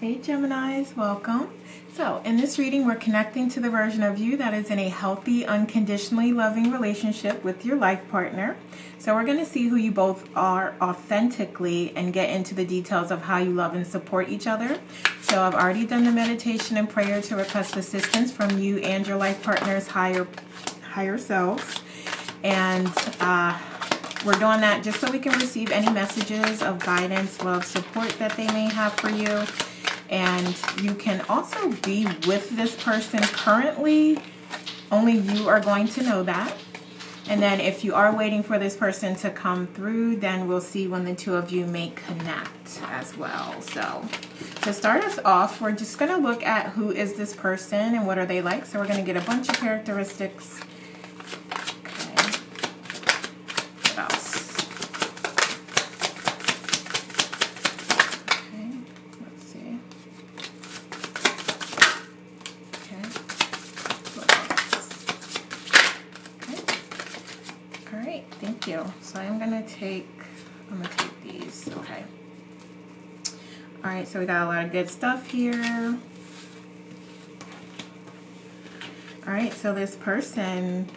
Hey Geminis, welcome. So in this reading, we're connecting to the version of you that is in a healthy, unconditionally loving relationship with your life partner. So we're going to see who you both are authentically and get into the details of how you love and support each other. So I've already done the meditation and prayer to request assistance from you and your life partner's higher selves. And we're doing that just so we can receive any messages of guidance, love, support that they may have for you. And you can also be with this person currently. Only you are going to know that. And then if you are waiting for this person to come through, then we'll see when the two of you may connect as well. So to start us off, we're just going to look at who is this person and what are they like. So we're going to get a bunch of characteristics. Okay. What else? Thank you. So I'm gonna take these. Okay. All right, so we got a lot of good stuff here. All right, so this person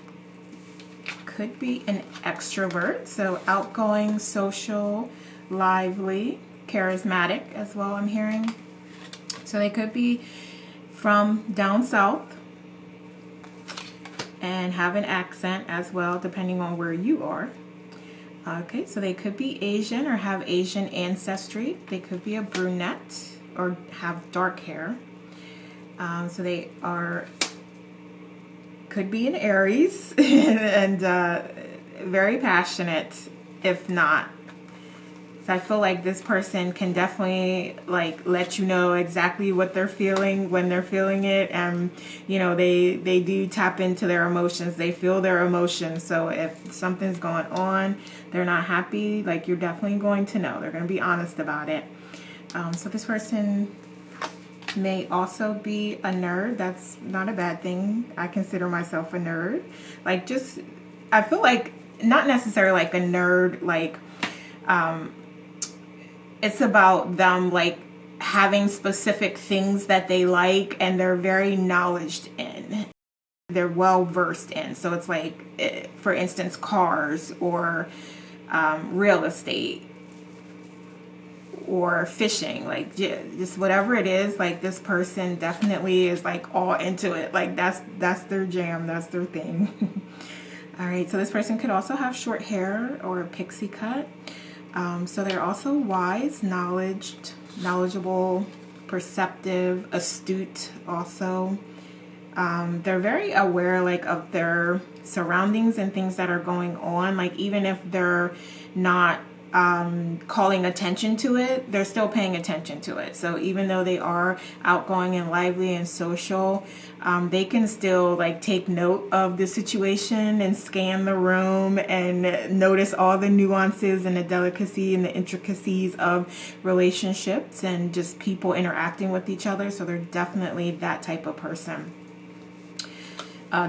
could be an extrovert, so outgoing, social, lively, charismatic as well, I'm hearing. So they could be from down south and have an accent as well, depending on where you are. Okay, so they could be Asian or have Asian ancestry. They could be a brunette or have dark hair. So they could be an Aries and very passionate, if not. So I feel like this person can definitely let you know exactly what they're feeling when they're feeling it, and you know they do tap into their emotions. They feel their emotions. So if something's going on, they're not happy, you're definitely going to know. They're going to be honest about it. So this person may also be a nerd. That's not a bad thing. I consider myself a nerd. I feel like not necessarily like a nerd it's about them having specific things that they like and they're very knowledgeable in. They're well versed in. So it's for instance, cars or real estate or fishing, just whatever it is. This person definitely is all into it. That's their jam. That's their thing. All right. So this person could also have short hair or a pixie cut. So they're also wise, knowledgeable, perceptive, astute also. They're very aware of their surroundings and things that are going on. Even if they're not calling attention to it, they're still paying attention to it. So even though they are outgoing and lively and social, they can still take note of the situation and scan the room and notice all the nuances and the delicacy and the intricacies of relationships and just people interacting with each other. So they're definitely that type of person.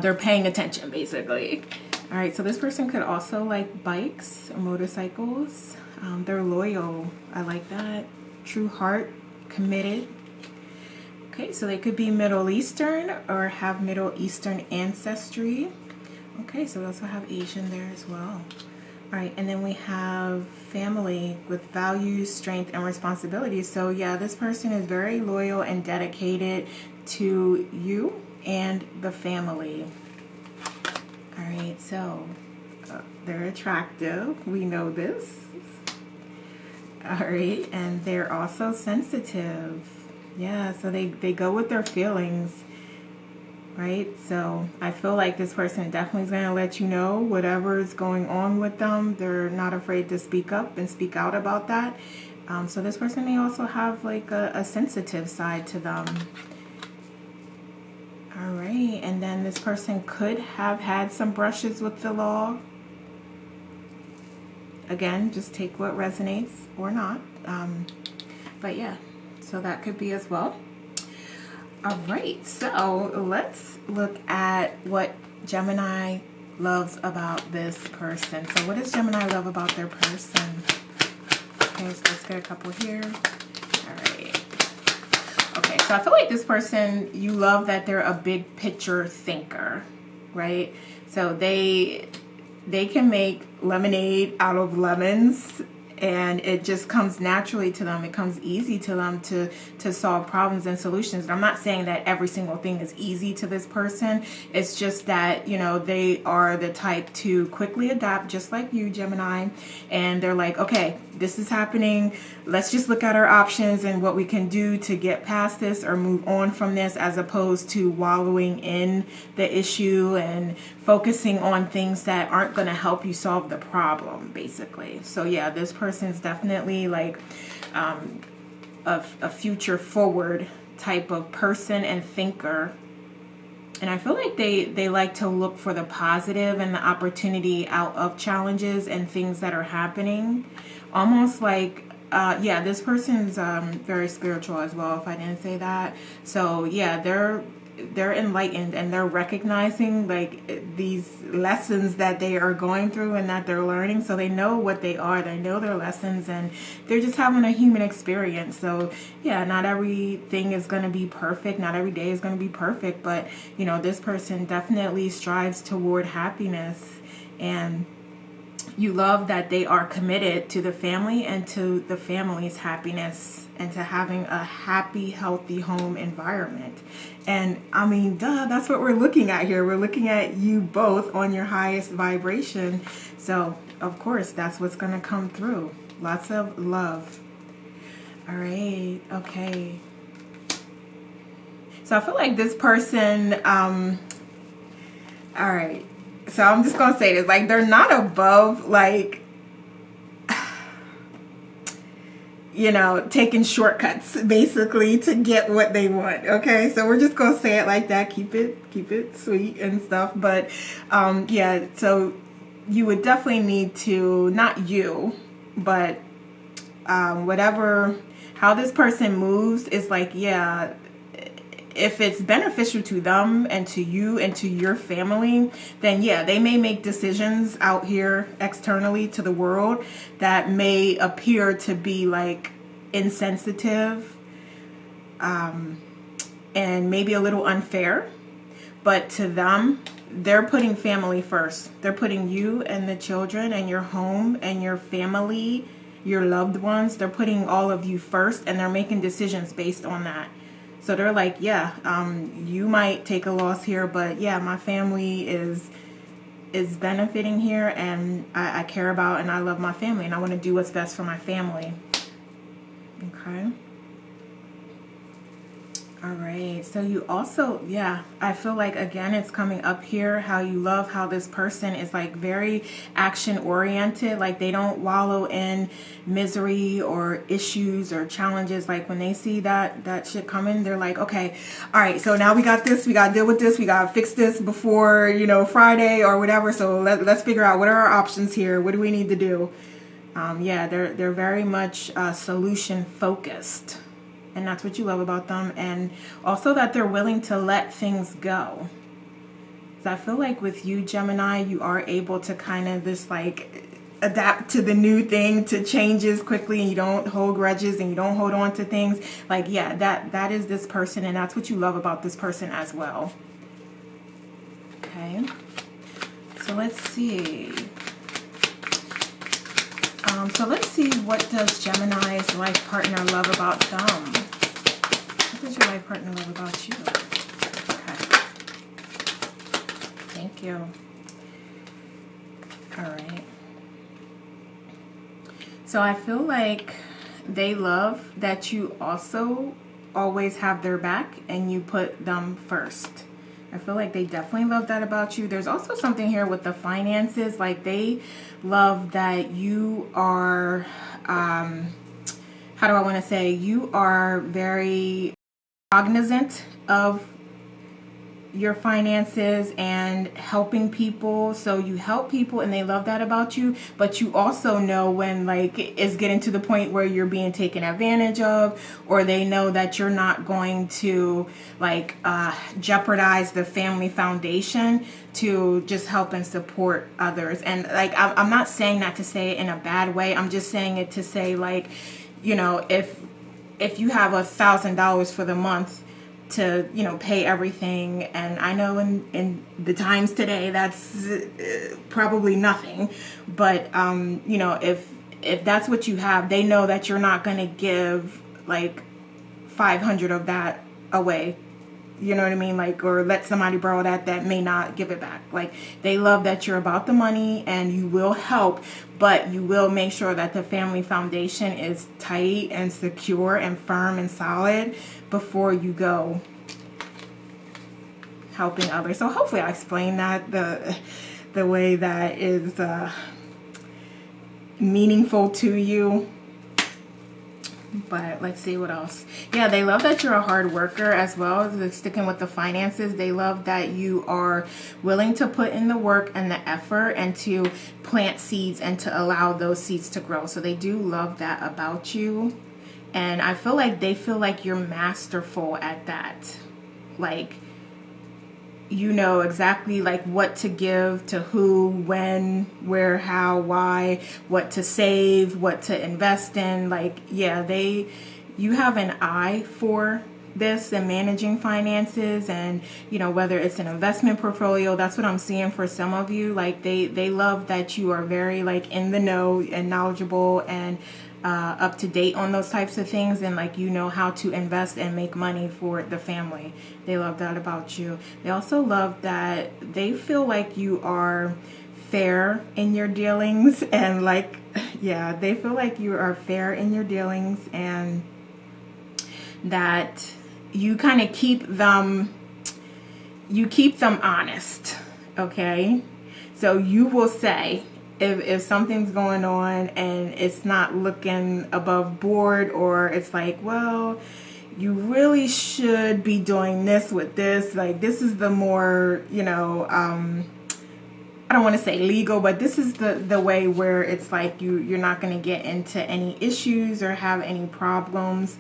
They're paying attention, basically. All right, so this person could also like bikes or motorcycles. They're loyal. I like that. True heart, committed. Okay, so they could be Middle Eastern or have Middle Eastern ancestry. Okay, so we also have Asian there as well. All right, and then we have family with values, strength, and responsibility. So yeah, this person is very loyal and dedicated to you and the family. All right, so they're attractive. We know this. All right, and they're also sensitive. Yeah, so they go with their feelings, right? So I feel like this person definitely is going to let you know whatever is going on with them. They're not afraid to speak up and speak out about that. So this person may also have a sensitive side to them. All right, and then this person could have had some brushes with the law. Again, just take what resonates or not. But yeah, so that could be as well. All right, so let's look at what Gemini loves about this person. So what does Gemini love about their person? Okay, so let's get a couple here. All right. So I feel like this person, you love that they're a big picture thinker, right? So they can make lemonade out of lemons, and it just comes naturally to them. It comes easy to them to solve problems and solutions. And I'm not saying that every single thing is easy to this person. It's just that, you know, they are the type to quickly adapt, just like you, Gemini. And they're like, okay, this is happening. Let's just look at our options and what we can do to get past this or move on from this, as opposed to wallowing in the issue and focusing on things that aren't going to help you solve the problem, basically. So yeah, this person's definitely like a future forward type of person and thinker. And I feel like they like to look for the positive and the opportunity out of challenges and things that are happening. Almost like, yeah, this person's very spiritual as well, if I didn't say that. So yeah, they're enlightened, and they're recognizing like these lessons that they are going through and that they're learning. So they know what they are, they know their lessons, and they're just having a human experience. So yeah, not everything is going to be perfect, not every day is going to be perfect, but you know, this person definitely strives toward happiness. And you love that they are committed to the family and to the family's happiness and to having a happy, healthy home environment. And I mean, duh, that's what we're looking at here. We're looking at you both on your highest vibration. So, of course, that's what's going to come through. Lots of love. All right. Okay. So I feel like this person, all right. So I'm just going to say this, like, they're not above, like, you know, taking shortcuts basically to get what they want. Okay. So we're just going to say it like that. Keep it sweet and stuff. But, yeah, so you would definitely need to, not you, but, whatever, how this person moves is like, yeah, if it's beneficial to them and to you and to your family, then yeah, they may make decisions out here externally to the world that may appear to be like insensitive, and maybe a little unfair. But to them, they're putting family first. They're putting you and the children and your home and your family, your loved ones. They're putting all of you first, and they're making decisions based on that. So they're like, yeah, you might take a loss here, but yeah, my family is benefiting here, and I care about and I love my family, and I want to do what's best for my family. Okay. All right. So you also, yeah, I feel like, again, it's coming up here how you love how this person is like very action oriented. Like they don't wallow in misery or issues or challenges. Like when they see that shit coming, they're like, okay, all right, so now we got this, we got to deal with this, we got to fix this before, you know, Friday or whatever. So let's figure out what are our options here. What do we need to do? Yeah, they're very much solution focused. And that's what you love about them. And also that they're willing to let things go. So I feel like with you, Gemini, you are able to kind of just like adapt to the new thing, to changes quickly, and you don't hold grudges and you don't hold on to things. Like, yeah, that is this person, and that's what you love about this person as well. Okay. So let's see. So let's see, what does Gemini's life partner love about them? What does your life partner love about you? Okay. Thank you. All right. So I feel like they love that you also always have their back and you put them first. I feel like they definitely love that about you. There's also something here with the finances. Like they love that you are, how do I want to say, you are very cognizant of your finances and helping people. So you help people and they love that about you, but you also know when like it's getting to the point where you're being taken advantage of, or they know that you're not going to like jeopardize the family foundation to just help and support others. And like I'm not saying that to say it in a bad way. I'm just saying it to say, like, you know, if you have $1,000 for the month to, you know, pay everything. And I know in the times today that's probably nothing, but you know, if that's what you have, they know that you're not going to give like 500 of that away. You know what I mean? Like, or let somebody borrow that may not give it back. Like, they love that you're about the money and you will help, but you will make sure that the family foundation is tight and secure and firm and solid before you go helping others. So hopefully I explained that the way that is meaningful to you. But let's see what else. Yeah, they love that you're a hard worker as well. They're sticking with the finances. They love that you are willing to put in the work and the effort and to plant seeds and to allow those seeds to grow. So they do love that about you. And I feel like they feel like you're masterful at that. Like, you know exactly like what to give to who, when, where, how, why, what to save, what to invest in. Like, yeah, you have an eye for this and managing finances, and you know, whether it's an investment portfolio, that's what I'm seeing for some of you. Like, they love that you are very like in the know and knowledgeable and up to date on those types of things, and like, you know how to invest and make money for the family. They love that about you. They also love that they feel like you are fair in your dealings, and like, yeah, they feel like you are fair in your dealings, and that you kind of keep them honest. Okay, so you will say if something's going on and it's not looking above board, or it's like, well, you really should be doing this with this, like this is the more, you know, I don't want to say legal, but this is the way where it's like you're not going to get into any issues or have any problems,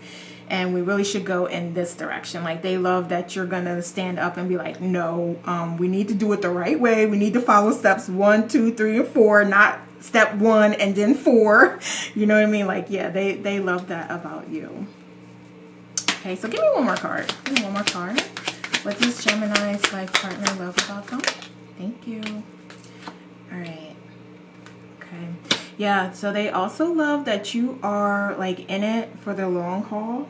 and we really should go in this direction. Like, they love that you're going to stand up and be like, no, we need to do it the right way. We need to follow steps 1, 2, 3, and 4, not step 1 and then 4. You know what I mean? Like, yeah, they love that about you. Okay, so give me one more card. Give me one more card. What does Gemini's life partner love about them? Thank you. All right. Okay. Yeah, so they also love that you are like in it for the long haul.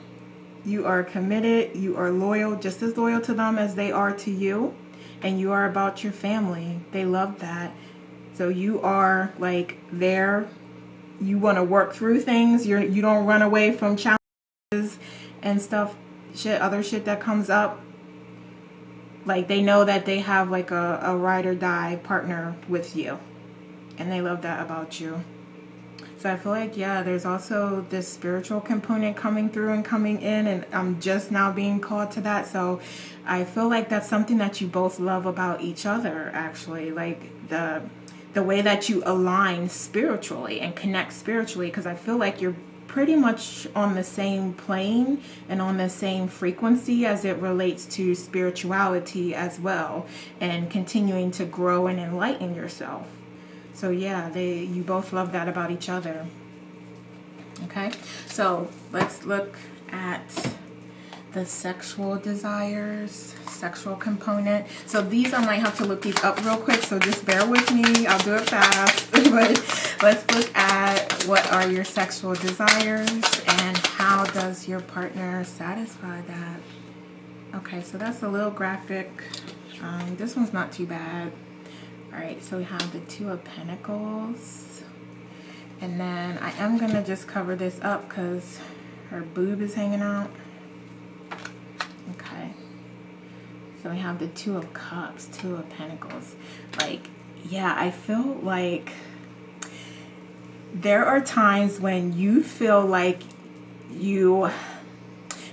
You are committed, you are loyal, just as loyal to them as they are to you, and you are about your family. They love that. So you are like there, you want to work through things. You don't run away from challenges and stuff, other shit that comes up. Like, they know that they have like a ride or die partner with you, and they love that about you. So I feel like, yeah, there's also this spiritual component coming through and coming in, and I'm just now being called to that. So I feel like that's something that you both love about each other, actually. Like, the way that you align spiritually and connect spiritually, because I feel like you're pretty much on the same plane and on the same frequency as it relates to spirituality as well, and continuing to grow and enlighten yourself. So yeah, you both love that about each other. Okay, so let's look at the sexual desires, sexual component. So these, I might have to look these up real quick, so just bear with me. I'll do it fast. But let's look at what are your sexual desires and how does your partner satisfy that. Okay, so that's a little graphic. This one's not too bad. All right, so we have the 2 of Pentacles. And then I am going to just cover this up because her boob is hanging out. Okay. So we have the 2 of Cups, 2 of Pentacles. Like, yeah, I feel like there are times when you feel like you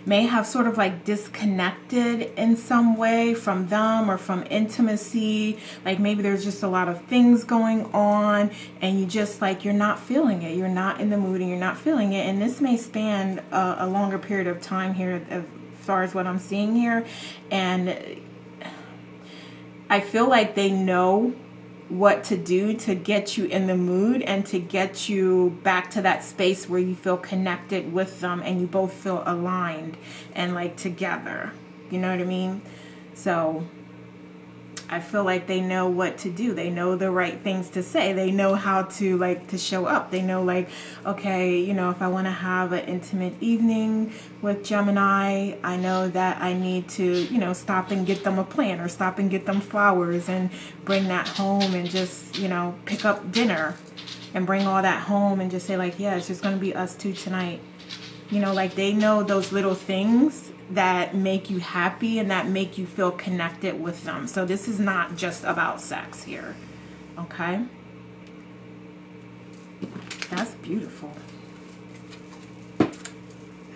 may have sort of like disconnected in some way from them or from intimacy. Like, maybe there's just a lot of things going on and you just like, you're not feeling it. You're not in the mood and you're not feeling it. And this may span a longer period of time here as far as what I'm seeing here. And I feel like they know what to do to get you in the mood and to get you back to that space where you feel connected with them and you both feel aligned and like together. You know what I mean? So I feel like they know what to do. They know the right things to say. They know how to like to show up. They know like, okay, you know, if I want to have an intimate evening with Gemini, I know that I need to, you know, stop and get them a plant or stop and get them flowers and bring that home and just, you know, pick up dinner and bring all that home and just say like, yeah, it's just going to be us two tonight. You know, like they know those little things that make you happy and that make you feel connected with them. So this is not just about sex here. Okay? That's beautiful.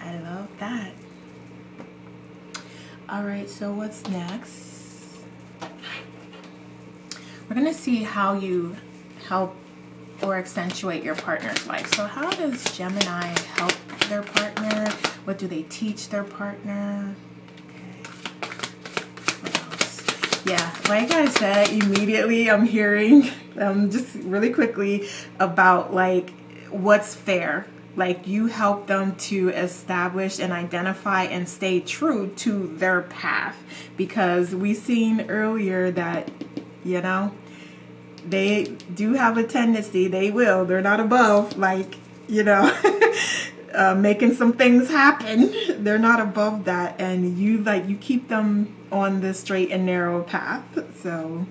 I love that. All right, so what's next? We're going to see how you help or accentuate your partner's life. So how does Gemini help their partner? What do they teach their partner? Okay. What else? Yeah, like I said, immediately I'm hearing just really quickly about like what's fair. Like you help them to establish and identify and stay true to their path, because we seen earlier that, you know, they do have a tendency, they're not above, like, you know, making some things happen. They're not above that, and you keep them on the straight and narrow path. So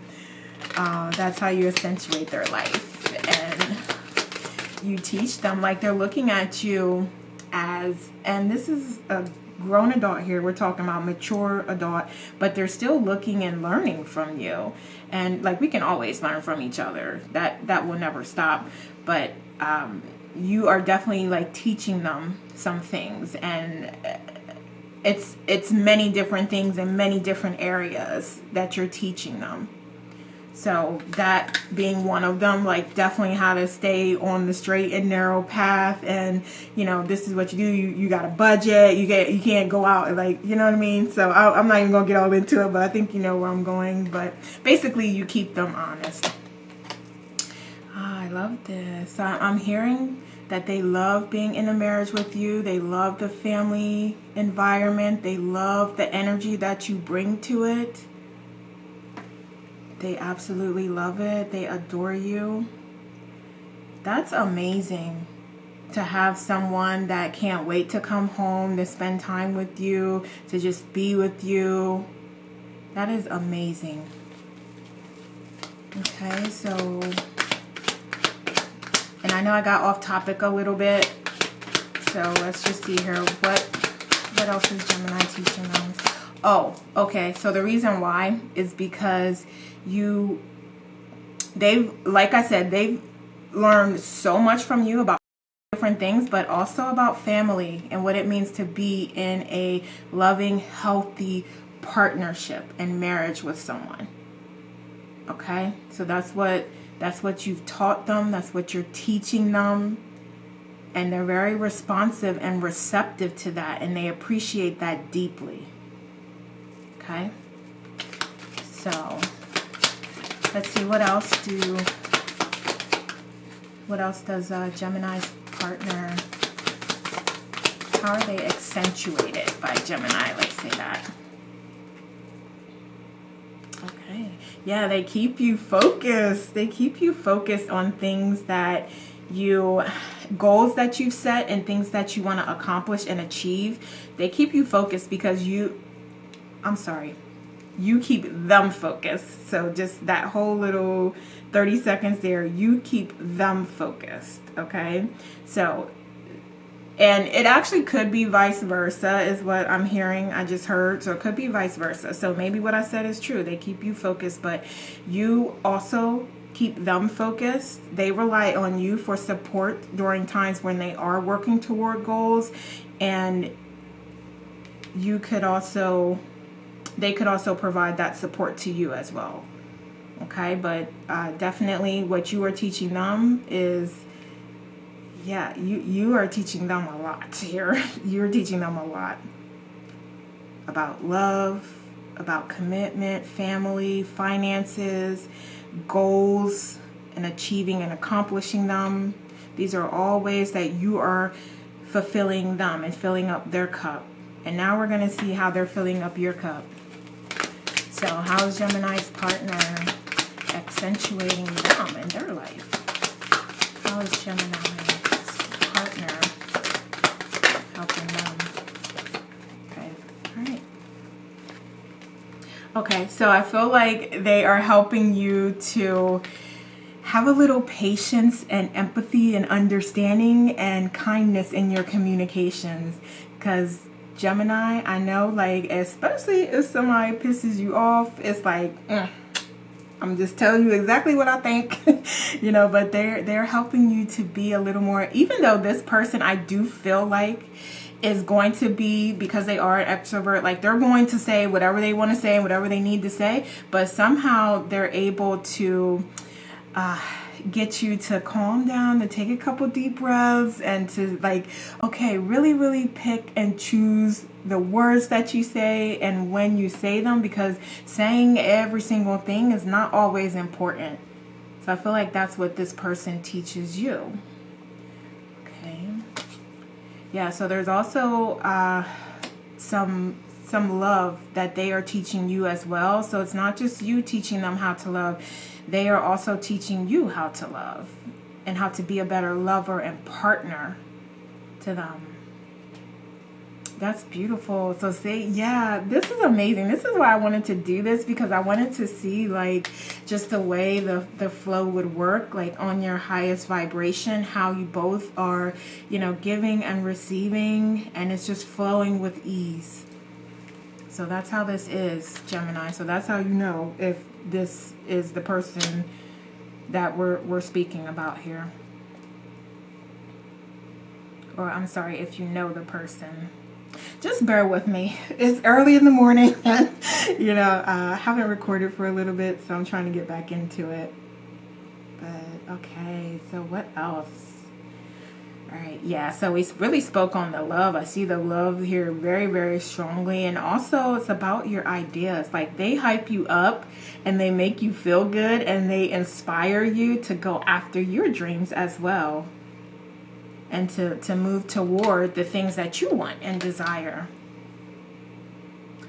that's how you accentuate their life, and you teach them, like they're looking at you as, and this is a grown adult here, we're talking about mature adult, but they're still looking and learning from you. And like we can always learn from each other, that will never stop, but you are definitely like teaching them some things, and it's many different things in many different areas that you're teaching them. So that being one of them, like definitely how to stay on the straight and narrow path, and you know, this is what you do. You got a budget. You can't go out and like, you know what I mean. So I'm not even gonna get all into it, but I think you know where I'm going. But basically, you keep them honest. I love this. I'm hearing that they love being in a marriage with you. They love the family environment. They love the energy that you bring to it. They absolutely love it. They adore you. That's amazing to have someone that can't wait to come home, to spend time with you, to just be with you. That is amazing. Okay, so, and I know I got off topic a little bit, so let's just see here. What else is Gemini teaching them? Oh, okay. So the reason why is because like I said, they've learned so much from you about different things, but also about family and what it means to be in a loving, healthy partnership and marriage with someone. Okay? So that's what you've taught them. That's what you're teaching them. And they're very responsive and receptive to that, and they appreciate that deeply. Okay? So let's see, what else does Gemini's partner, how are they accentuated by Gemini? Let's say that. Okay. Yeah, they keep you focused. They keep you focused on things that goals that you've set and things that you want to accomplish and achieve. They keep you focused because you keep them focused. So just that whole little 30 seconds there, you keep them focused, okay? So, and it actually could be vice versa is what I'm hearing. I just heard. So it could be vice versa. So maybe what I said is true. They keep you focused, but you also keep them focused. They rely on you for support during times when they are working toward goals, and they could also provide that support to you as well. Okay, but definitely what you are teaching them is, yeah, you are teaching them a lot here. You're teaching them a lot about love, about commitment, family, finances, goals, and achieving and accomplishing them. These are all ways that you are fulfilling them and filling up their cup And now we're going to see how they're filling up your cup. So how's Gemini's partner accentuating them in their life? How is Gemini's partner helping them? Okay, all right. Okay, so I feel like they are helping you to have a little patience and empathy and understanding and kindness in your communications. Because Gemini, I know, like, especially if somebody pisses you off, it's like, I'm just telling you exactly what I think, you know, but they're helping you to be a little more, even though this person, I do feel like, is going to be, because they are an extrovert, like they're going to say whatever they want to say and whatever they need to say, but somehow they're able to get you to calm down, to take a couple deep breaths, and to like, okay, really, really pick and choose the words that you say and when you say them, because saying every single thing is not always important. So I feel like that's what this person teaches you. Okay. Yeah, so there's also some love that they are teaching you as well. So it's not just you teaching them how to love. They are also teaching you how to love and how to be a better lover and partner to them. That's beautiful. So say, yeah, this is amazing. This is why I wanted to do this, because I wanted to see like just the way the flow would work, like on your highest vibration, how you both are, you know, giving and receiving, and it's just flowing with ease. So that's how this is, Gemini. So that's how you know if this is the person that we're speaking about here. Or I'm sorry, if you know the person. Just bear with me. It's early in the morning and, you know, I haven't recorded for a little bit, so I'm trying to get back into it. But, okay, so what else? All right, yeah, so we really spoke on the love. I see the love here very, very strongly. And also it's about your ideas. Like they hype you up and they make you feel good and they inspire you to go after your dreams as well. And to move toward the things that you want and desire.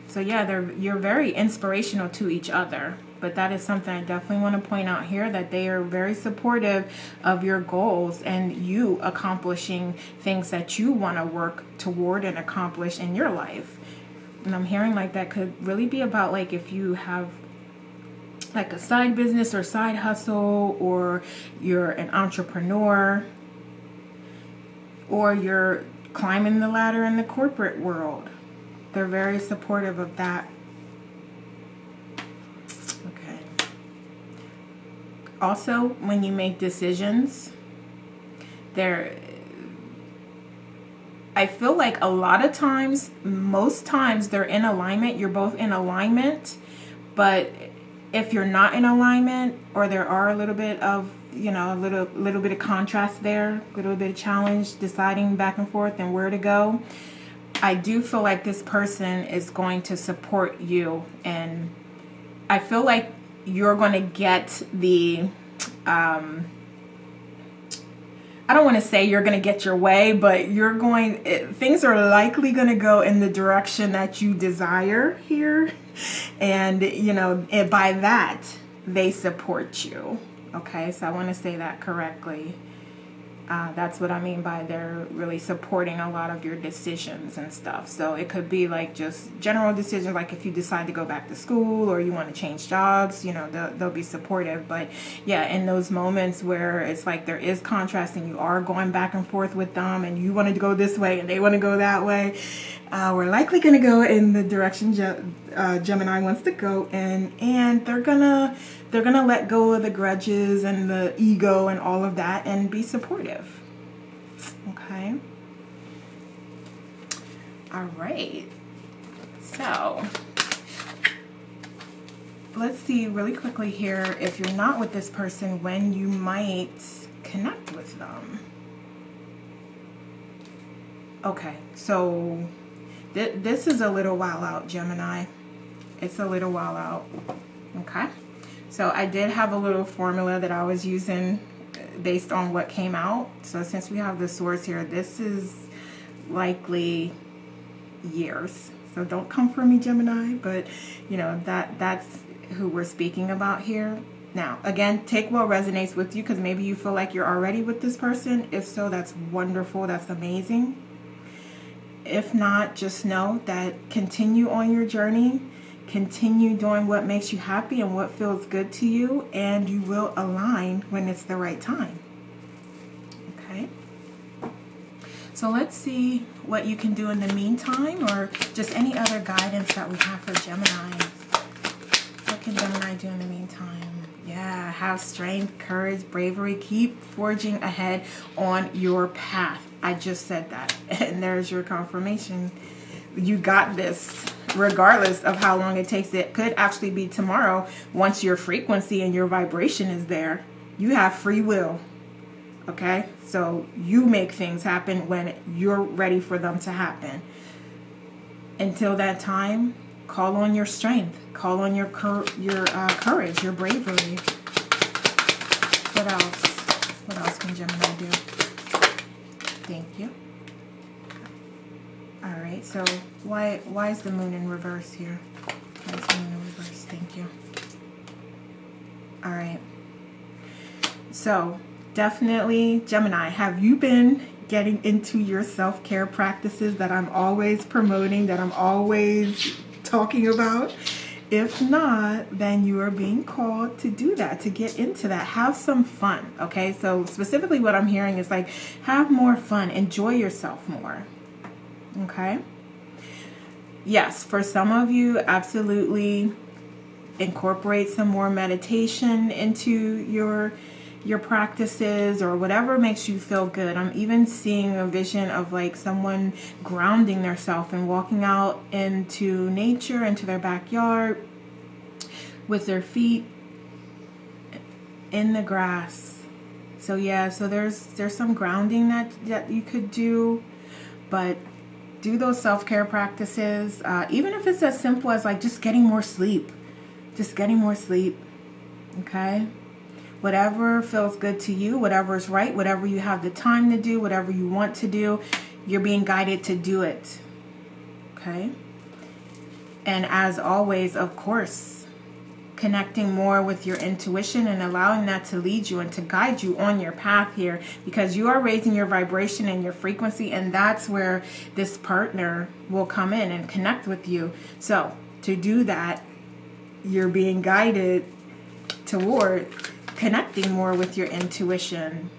So yeah, you're very inspirational to each other. But that is something I definitely want to point out here, that they are very supportive of your goals and you accomplishing things that you want to work toward and accomplish in your life. And I'm hearing like that could really be about like if you have like a side business or side hustle, or you're an entrepreneur, or you're climbing the ladder in the corporate world. They're very supportive of that. Okay. Also, when you make decisions, I feel like a lot of times, most times they're in alignment. You're both in alignment. But if you're not in alignment, or there are a little bit of, you know, a little bit of contrast there, a little bit of challenge, deciding back and forth and where to go, I do feel like this person is going to support you. And I feel like you're going to get the, I don't want to say you're going to get your way, but things are likely going to go in the direction that you desire here. And, you know, by that, they support you. Okay, so I want to say that correctly. That's what I mean by they're really supporting a lot of your decisions and stuff. So it could be like just general decisions, like if you decide to go back to school or you want to change jobs, you know, they'll be supportive. But yeah, in those moments where it's like there is contrast and you are going back and forth with them and you want to go this way and they want to go that way, we're likely going to go in the direction Gemini wants to go in, and they're gonna let go of the grudges and the ego and all of that and be supportive. Okay. All right. So let's see really quickly here, if you're not with this person, when you might connect with them. Okay, so this is a little while out, Gemini. It's a little while out. Okay. So I did have a little formula that I was using based on what came out. So since we have the source here, this is likely years. So don't come for me, Gemini, but you know, that's who we're speaking about here. Now, again, take what resonates with you, because maybe you feel like you're already with this person. If so, that's wonderful. That's amazing. If not, just know that continue on your journey. Continue doing what makes you happy and what feels good to you, and you will align when it's the right time. Okay? So let's see what you can do in the meantime, or just any other guidance that we have for Gemini. What can Gemini do in the meantime? Yeah, have strength, courage, bravery. Keep forging ahead on your path. I just said that. And there's your confirmation. You got this, regardless of how long it takes. It could actually be tomorrow once your frequency and your vibration is there. You have free will. Okay? So you make things happen when you're ready for them to happen. Until that time, call on your strength. Call on your courage, your bravery. What else? What else can Gemini do? Thank you. All right. So why is the moon in reverse here? Why is the moon in reverse? Thank you. All right. So definitely, Gemini, have you been getting into your self-care practices that I'm always promoting, that I'm always talking about? If not, then you are being called to do that, to get into that. Have some fun, okay? So specifically what I'm hearing is like, have more fun, enjoy yourself more, okay? Yes, for some of you, absolutely incorporate some more meditation into your practices, or whatever makes you feel good. I'm even seeing a vision of like someone grounding themselves and walking out into nature, into their backyard with their feet in the grass. So yeah, so there's some grounding that you could do, but do those self-care practices, even if it's as simple as like just getting more sleep, okay? Whatever feels good to you, whatever is right, whatever you have the time to do, whatever you want to do, you're being guided to do it. Okay? And as always, of course, connecting more with your intuition and allowing that to lead you and to guide you on your path here, because you are raising your vibration and your frequency, and that's where this partner will come in and connect with you. So to do that, you're being guided toward connecting more with your intuition,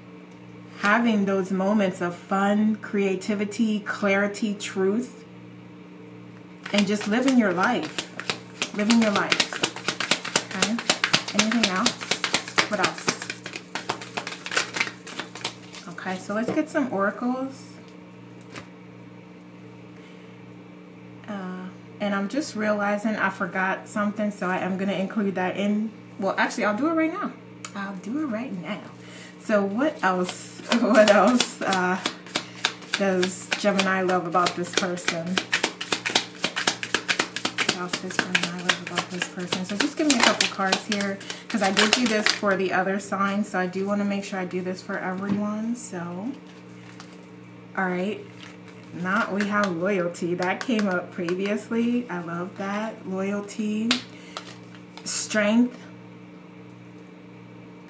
having those moments of fun, creativity, clarity, truth, and just living your life. Okay? Anything else? What else? Okay, so let's get some oracles. And I'm just realizing I forgot something, so I am going to include that in. Well, actually, I'll do it right now. So what else does Gemini love about this person? What else does Gemini love about this person? So just give me a couple cards here, because I did do this for the other sign, so I do want to make sure I do this for everyone. So, all right. Now we have loyalty. That came up previously. I love that. Loyalty, strength,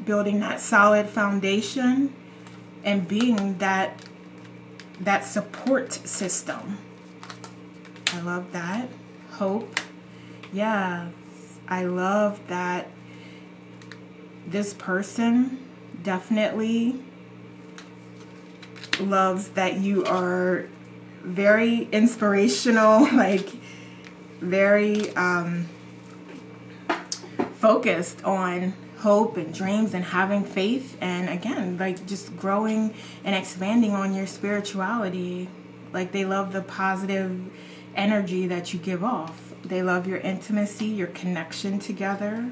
building that solid foundation, and being that support system. I love that. Hope. Yeah, I love that this person definitely loves that you are very inspirational, like very focused on hope and dreams and having faith, and again, like just growing and expanding on your spirituality. Like they love the positive energy that you give off. They love your intimacy, your connection together.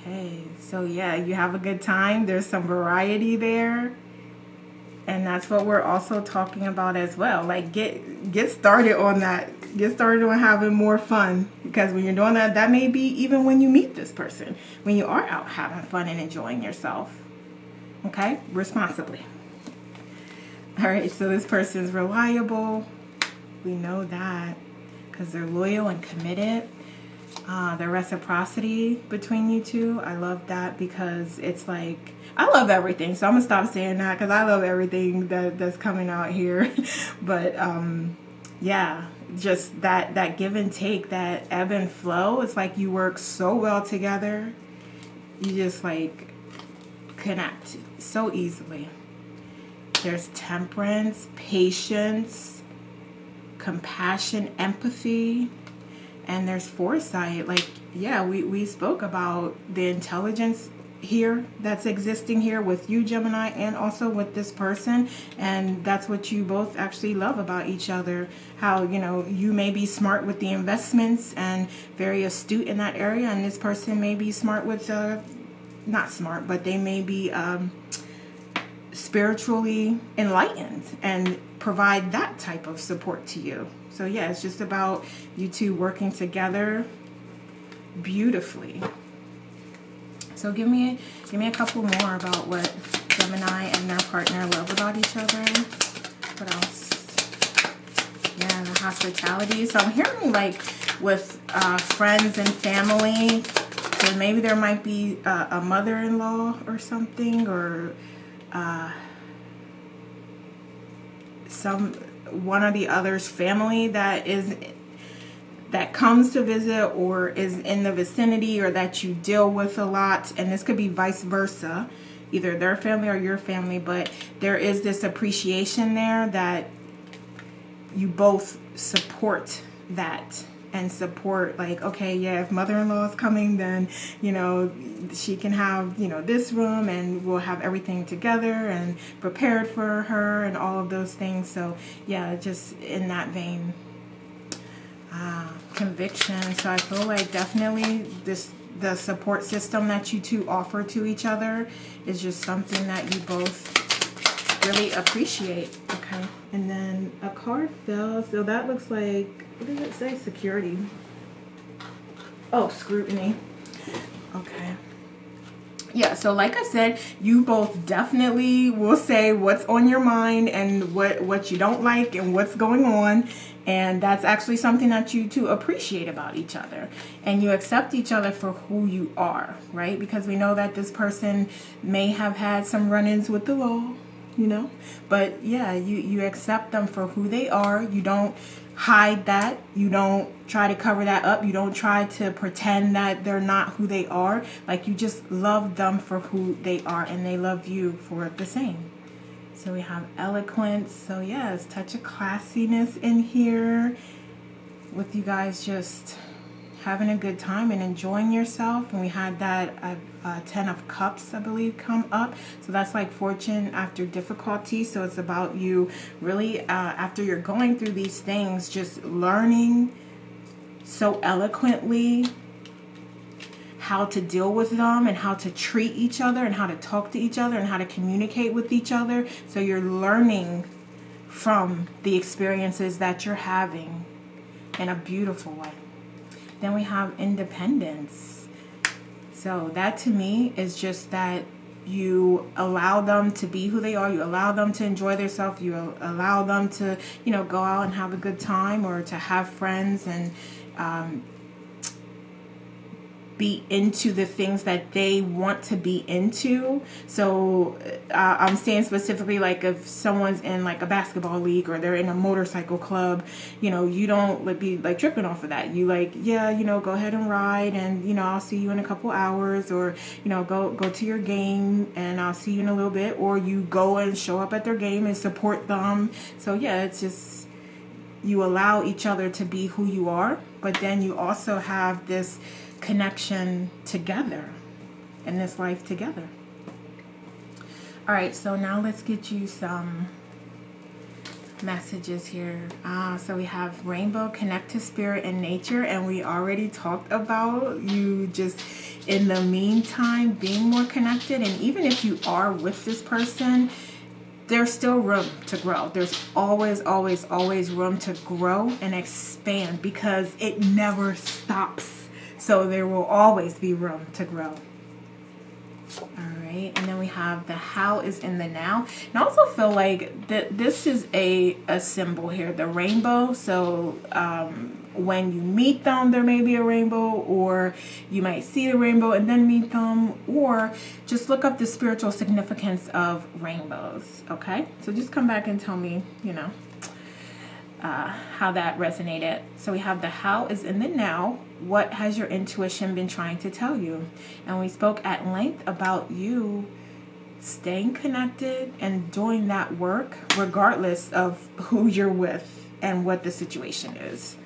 Okay, so yeah, you have a good time. There's some variety there. And that's what we're also talking about as well. Like get started on that. Get started on having more fun. Because when you're doing that, that may be even when you meet this person. When you are out having fun and enjoying yourself. Okay? Responsibly. All right, so this person is reliable. We know that because they're loyal and committed. The reciprocity between you two, I love that, because it's like, I love everything, so I'm gonna stop saying that because I love everything that's coming out here. But yeah, just that give and take, that ebb and flow. It's like you work so well together. You just like connect so easily. There's temperance, patience, compassion, empathy, and there's foresight. Like, yeah, we spoke about the intelligence here that's existing here with you, Gemini, and also with this person. And that's what you both actually love about each other. How, you know, you may be smart with the investments and very astute in that area, and this person may be smart with not smart, but they may be spiritually enlightened and provide that type of support to you. So yeah, it's just about you two working together beautifully. So give me a couple more about what Gemini and their partner love about each other. What else? Yeah, the hospitality. So I'm hearing like with friends and family. So maybe there might be a mother-in-law or something, or one of the other's family that comes to visit or is in the vicinity, or that you deal with a lot. And this could be vice versa, either their family or your family, but there is this appreciation there that you both support that, and support like, okay, yeah, if mother-in-law is coming, then, you know, she can have, you know, this room, and we'll have everything together and prepared for her and all of those things. So yeah, just in that vein. Conviction. So I feel like definitely the support system that you two offer to each other is just something that you both really appreciate. Okay, and then a card fell, so that looks like, what did it say? Security. Oh, scrutiny. Okay. Yeah, so like I said, you both definitely will say what's on your mind and what you don't like and what's going on. And that's actually something that you two appreciate about each other. And you accept each other for who you are, right? Because we know that this person may have had some run-ins with the law, you know? But yeah, you accept them for who they are. You don't hide that. You don't try to cover that up. You don't try to pretend that they're not who they are. Like, you just love them for who they are, and they love you for the same. So we have eloquence. So yes, touch of classiness in here with you guys just having a good time and enjoying yourself. And we had that 10 of Cups, I believe, come up. So that's like fortune after difficulty. So it's about you really, after you're going through these things, just learning so eloquently how to deal with them and how to treat each other and how to talk to each other and how to communicate with each other. So you're learning from the experiences that you're having in a beautiful way. Then we have independence. So that to me is just that you allow them to be who they are. You allow them to enjoy themselves. You allow them to, you know, go out and have a good time, or to have friends and be into the things that they want to be into. So I'm saying specifically, like if someone's in like a basketball league or they're in a motorcycle club, you know, you don't be like tripping off of that. You like, yeah, you know, go ahead and ride, and, you know, I'll see you in a couple hours, or, you know, go to your game and I'll see you in a little bit, or you go and show up at their game and support them. So yeah, it's just, you allow each other to be who you are, but then you also have this connection together in this life together. All right, so now let's get you some messages here. So we have rainbow, connect to spirit and nature, and we already talked about you just in the meantime being more connected. And even if you are with this person, there's still room to grow. There's always room to grow and expand, because it never stops. So there will always be room to grow. All right, and then we have the how is in the now. And I also feel like that this is a symbol here, the rainbow. So when you meet them, there may be a rainbow, or you might see the rainbow and then meet them, or just look up the spiritual significance of rainbows. Okay, so just come back and tell me, you know, how that resonated. So we have the how is in the now. What has your intuition been trying to tell you? And we spoke at length about you staying connected and doing that work regardless of who you're with and what the situation is.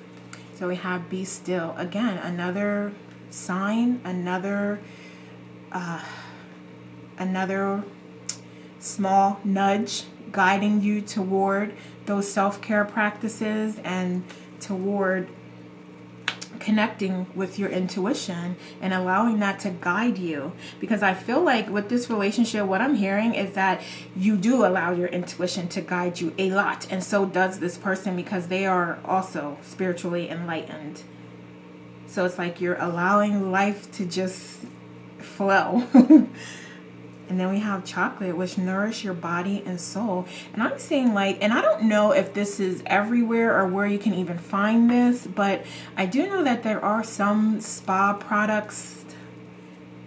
So we have be still. Again, another sign, another small nudge guiding you toward those self-care practices and toward connecting with your intuition and allowing that to guide you. Because I feel like with this relationship, what I'm hearing is that you do allow your intuition to guide you a lot, and so does this person, because they are also spiritually enlightened. So it's like you're allowing life to just flow. And then we have chocolate, which nourish your body and soul. And I'm seeing like, and I don't know if this is everywhere or where you can even find this, but I do know that there are some spa products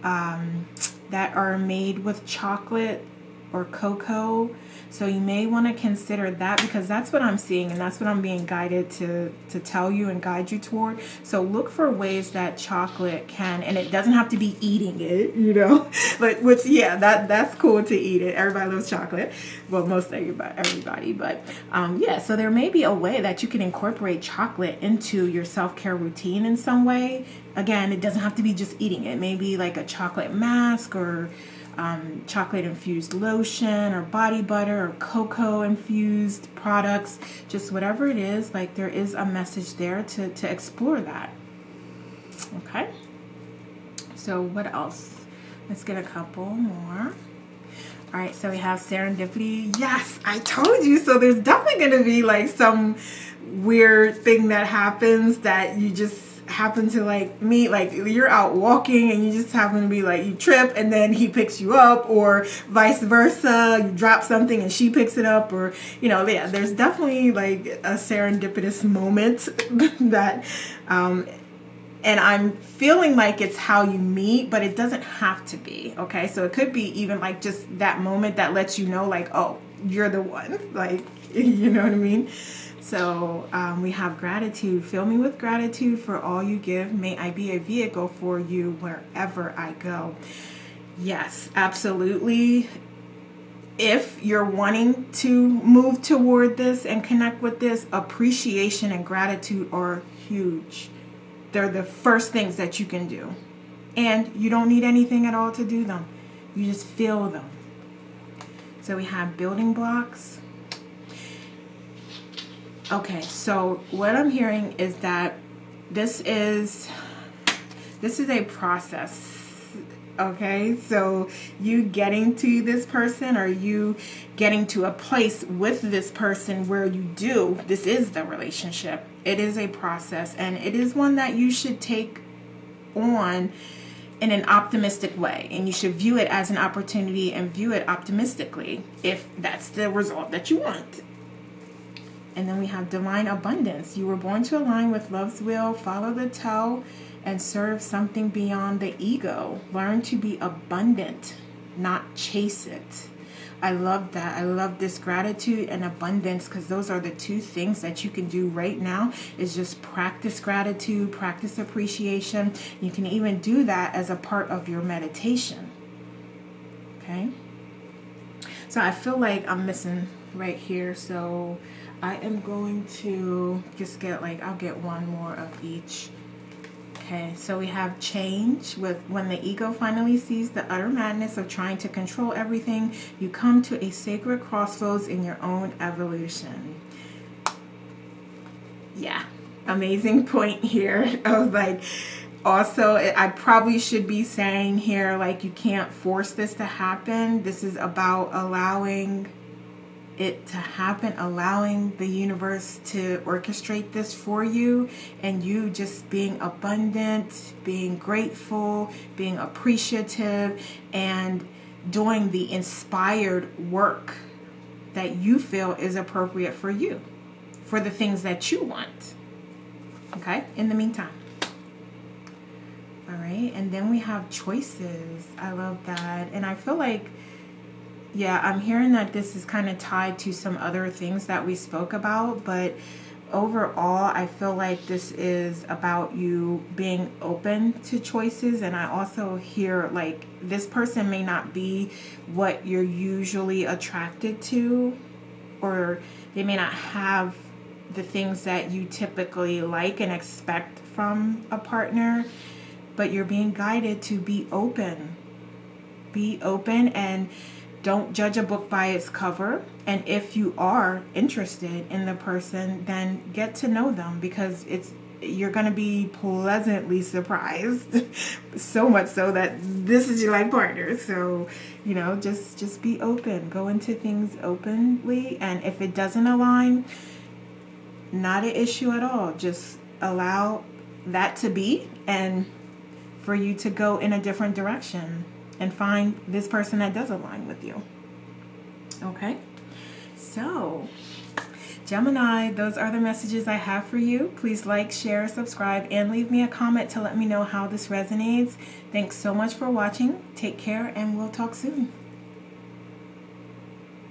that are made with chocolate or cocoa. So you may want to consider that, because that's what I'm seeing, and that's what I'm being guided to tell you and guide you toward. So look for ways that chocolate can, and it doesn't have to be eating it, you know, but which, yeah, that's cool to eat it. Everybody loves chocolate. Well, most everybody, but yeah, so there may be a way that you can incorporate chocolate into your self-care routine in some way. Again, it doesn't have to be just eating it. Maybe like a chocolate mask, or chocolate infused lotion, or body butter, or cocoa infused products, just whatever it is. Like, there is a message there to explore that. Okay, so what else? Let's get a couple more. All right, so we have serendipity. Yes, I told you. So there's definitely going to be like some weird thing that happens that you just happen to like meet. Like, you're out walking and you just happen to be like, you trip and then he picks you up, or vice versa. You drop something and she picks it up, or, you know, yeah, there's definitely like a serendipitous moment that and I'm feeling like it's how you meet, but it doesn't have to be. Okay, so it could be even like just that moment that lets you know, like, oh, you're the one, like, you know what I mean? So we have gratitude. Fill me with gratitude for all you give. May I be a vehicle for you wherever I go. Yes, absolutely. If you're wanting to move toward this and connect with this, appreciation and gratitude are huge. They're the first things that you can do. And you don't need anything at all to do them. You just feel them. So we have building blocks. Okay, so what I'm hearing is that this is a process. Okay, so you getting to this person, or you getting to a place with this person where this is the relationship. It is a process, and it is one that you should take on in an optimistic way, and you should view it as an opportunity and view it optimistically if that's the result that you want. And then we have divine abundance. You were born to align with love's will, follow the Tao, and serve something beyond the ego. Learn to be abundant, not chase it. I love that. I love this gratitude and abundance, because those are the two things that you can do right now, is just practice gratitude, practice appreciation. You can even do that as a part of your meditation. Okay? So I feel like I'm missing right here. So I am going to just get I'll get one more of each. Okay, so we have change. With when the ego finally sees the utter madness of trying to control everything, you come to a sacred crossroads in your own evolution. Yeah, amazing point here of also, I probably should be saying here, you can't force this to happen. This is about allowing it to happen, allowing the universe to orchestrate this for you, and you just being abundant, being grateful, being appreciative, and doing the inspired work that you feel is appropriate for you, for the things that you want. Okay, in the meantime. All right, and then we have choices. I love that. And I feel like, yeah, I'm hearing that this is kind of tied to some other things that we spoke about, but overall, I feel like this is about you being open to choices. And I also hear like this person may not be what you're usually attracted to, or they may not have the things that you typically like and expect from a partner, but you're being guided to be open. Be open and don't judge a book by its cover. And if you are interested in the person, then get to know them, because you're going to be pleasantly surprised. So much so that this is your life partner. So, you know, just be open. Go into things openly. And if it doesn't align, not an issue at all. Just allow that to be, and for you to go in a different direction and find this person that does align with you. Okay? So, Gemini, those are the messages I have for you. Please like, share, subscribe, and leave me a comment to let me know how this resonates. Thanks so much for watching. Take care, and we'll talk soon.